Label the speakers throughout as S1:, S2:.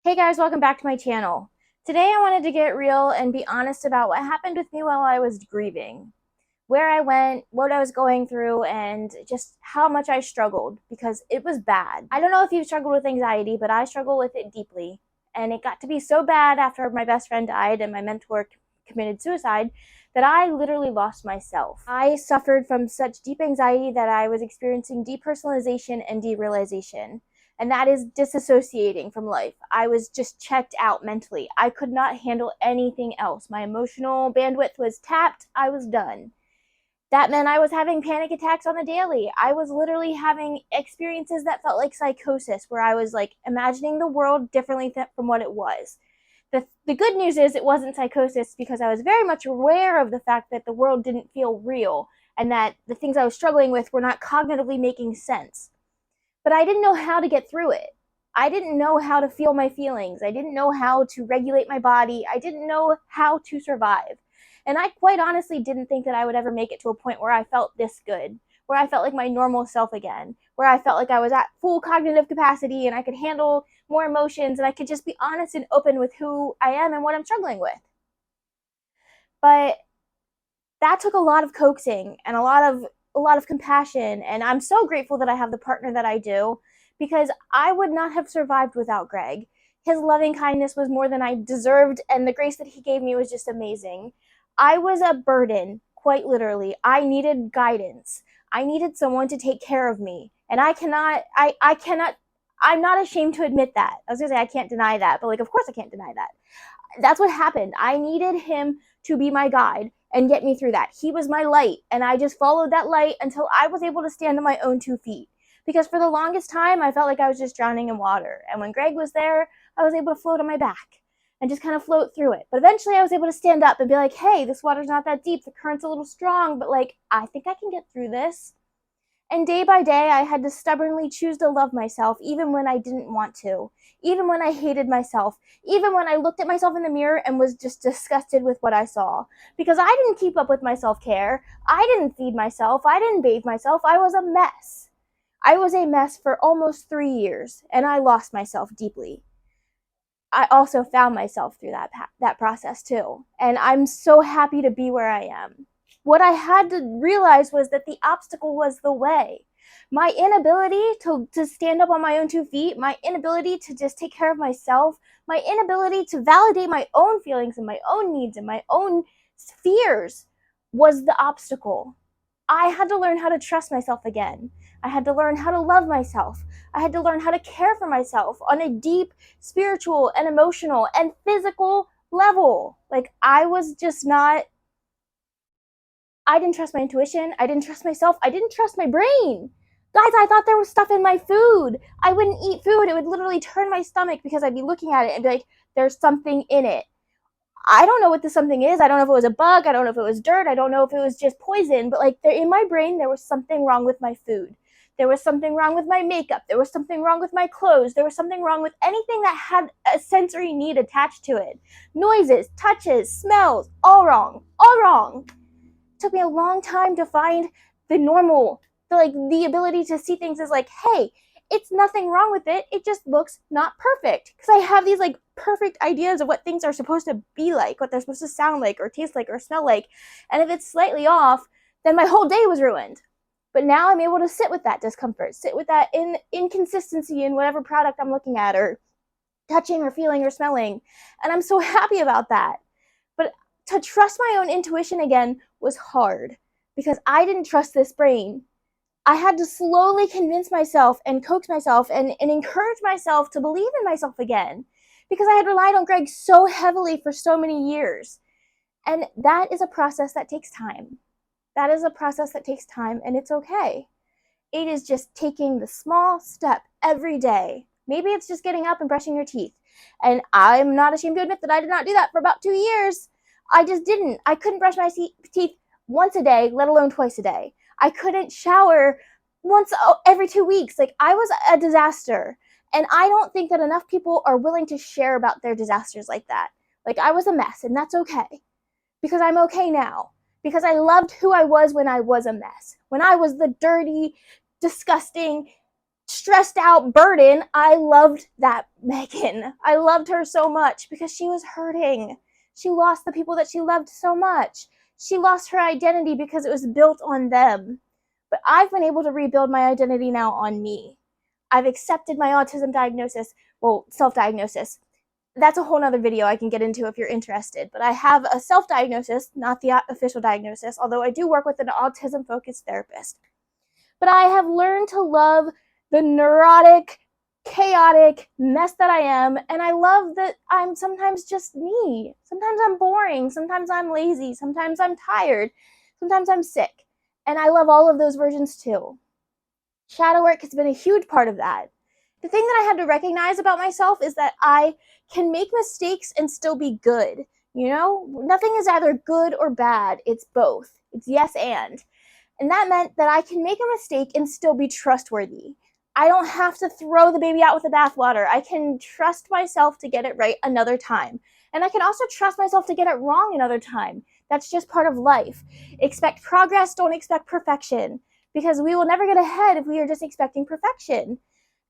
S1: Hey guys, welcome back to my channel. Today I wanted to get real and be honest about what happened with me while I was grieving. Where I went, what I was going through, and just how much I struggled because it was bad. I don't know if you've struggled with anxiety, but I struggle with it deeply. And it got to be so bad after my best friend died and my mentor committed suicide that I literally lost myself. I suffered from such deep anxiety that I was experiencing depersonalization and derealization. And that is disassociating from life. I was just checked out mentally. I could not handle anything else. My emotional bandwidth was tapped. I was done. That meant I was having panic attacks on the daily. I was literally having experiences that felt like psychosis, where I was like imagining the world differently from what it was. The good news is it wasn't psychosis because I was very much aware of the fact that the world didn't feel real and that the things I was struggling with were not cognitively making sense. But I didn't know how to get through it. I didn't know how to feel my feelings. I didn't know how to regulate my body. I didn't know how to survive. And I quite honestly didn't think that I would ever make it to a point where I felt this good, where I felt like my normal self again, where I felt like I was at full cognitive capacity and I could handle more emotions and I could just be honest and open with who I am and what I'm struggling with. But that took a lot of coaxing and a lot of compassion, and I'm so grateful that I have the partner that I do, because I would not have survived without Greg. His loving kindness was more than I deserved, and the grace that he gave me was just amazing. I was a burden, quite literally. I needed guidance. I needed someone to take care of me, and I'm not ashamed to admit that. I was gonna say I can't deny that, but like, of course I can't deny that. That's what happened. I needed him to be my guide and get me through that. He was my light, and I just followed that light until I was able to stand on my own 2 feet. Because for the longest time, I felt like I was just drowning in water. And when Greg was there, I was able to float on my back and just kind of float through it. But eventually, I was able to stand up and be like, hey, this water's not that deep. The current's a little strong, but like, I think I can get through this. And day by day, I had to stubbornly choose to love myself, even when I didn't want to, even when I hated myself, even when I looked at myself in the mirror and was just disgusted with what I saw. Because I didn't keep up with my self care. I didn't feed myself. I didn't bathe myself. I was a mess. I was a mess for almost 3 years, and I lost myself deeply. I also found myself through that process too. And I'm so happy to be where I am. What I had to realize was that the obstacle was the way. My inability to stand up on my own 2 feet, my inability to just take care of myself, my inability to validate my own feelings and my own needs and my own fears was the obstacle. I had to learn how to trust myself again. I had to learn how to love myself. I had to learn how to care for myself on a deep spiritual and emotional and physical level. Like, I didn't trust my intuition. I didn't trust myself. I didn't trust my brain. Guys, I thought there was stuff in my food. I wouldn't eat food. It would literally turn my stomach because I'd be looking at it and be like, there's something in it. I don't know what the something is. I don't know if it was a bug. I don't know if it was dirt. I don't know if it was just poison. But like, in my brain, there was something wrong with my food. There was something wrong with my makeup. There was something wrong with my clothes. There was something wrong with anything that had a sensory need attached to it. Noises, touches, smells, all wrong. All wrong. It took me a long time to find the normal, the ability to see things as like, hey, it's nothing wrong with it. It just looks not perfect. Because I have these like perfect ideas of what things are supposed to be like, what they're supposed to sound like or taste like or smell like. And if it's slightly off, then my whole day was ruined. But now I'm able to sit with that discomfort, sit with that inconsistency in whatever product I'm looking at or touching or feeling or smelling. And I'm so happy about that. But to trust my own intuition again was hard because I didn't trust this brain. I had to slowly convince myself and coax myself and encourage myself to believe in myself again because I had relied on Greg so heavily for so many years. And that is a process that takes time. That is a process that takes time, and it's okay. It is just taking the small step every day. Maybe it's just getting up and brushing your teeth. And I'm not ashamed to admit that I did not do that for about 2 years. I just didn't. I couldn't brush my teeth once a day, let alone twice a day. I couldn't shower once every 2 weeks. Like, I was a disaster. And I don't think that enough people are willing to share about their disasters like that. Like, I was a mess, and that's okay. Because I'm okay now. Because I loved who I was when I was a mess. When I was the dirty, disgusting, stressed out burden, I loved that Megan. I loved her so much because she was hurting. She lost the people that she loved so much. She lost her identity because it was built on them. But I've been able to rebuild my identity now on me. I've accepted my autism diagnosis, well, self-diagnosis. That's a whole nother video I can get into if you're interested. But I have a self-diagnosis, not the official diagnosis, although I do work with an autism-focused therapist. But I have learned to love the neurotic, chaotic mess that I am, and I love that I'm sometimes just me. Sometimes I'm boring, sometimes I'm lazy, sometimes I'm tired, sometimes I'm sick. And I love all of those versions too. Shadow work has been a huge part of that. The thing that I had to recognize about myself is that I can make mistakes and still be good. You know, nothing is either good or bad. It's both. It's yes and. And that meant that I can make a mistake and still be trustworthy. I don't have to throw the baby out with the bathwater. I can trust myself to get it right another time. And I can also trust myself to get it wrong another time. That's just part of life. Expect progress, don't expect perfection. Because we will never get ahead if we are just expecting perfection.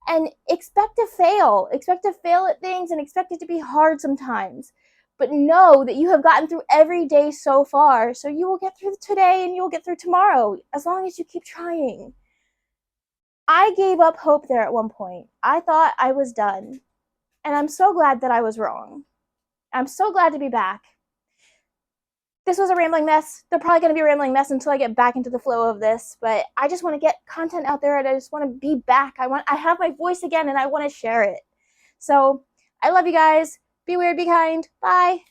S1: And expect to fail. Expect to fail at things and expect it to be hard sometimes. But know that you have gotten through every day so far, so you will get through today and you'll get through tomorrow, as long as you keep trying. I gave up hope there at one point. I thought I was done. And I'm so glad that I was wrong. I'm so glad to be back. This was a rambling mess. They're probably going to be a rambling mess until I get back into the flow of this, but I just want to get content out there and I just want to be back. I have my voice again and I want to share it. So I love you guys. Be weird, be kind. Bye.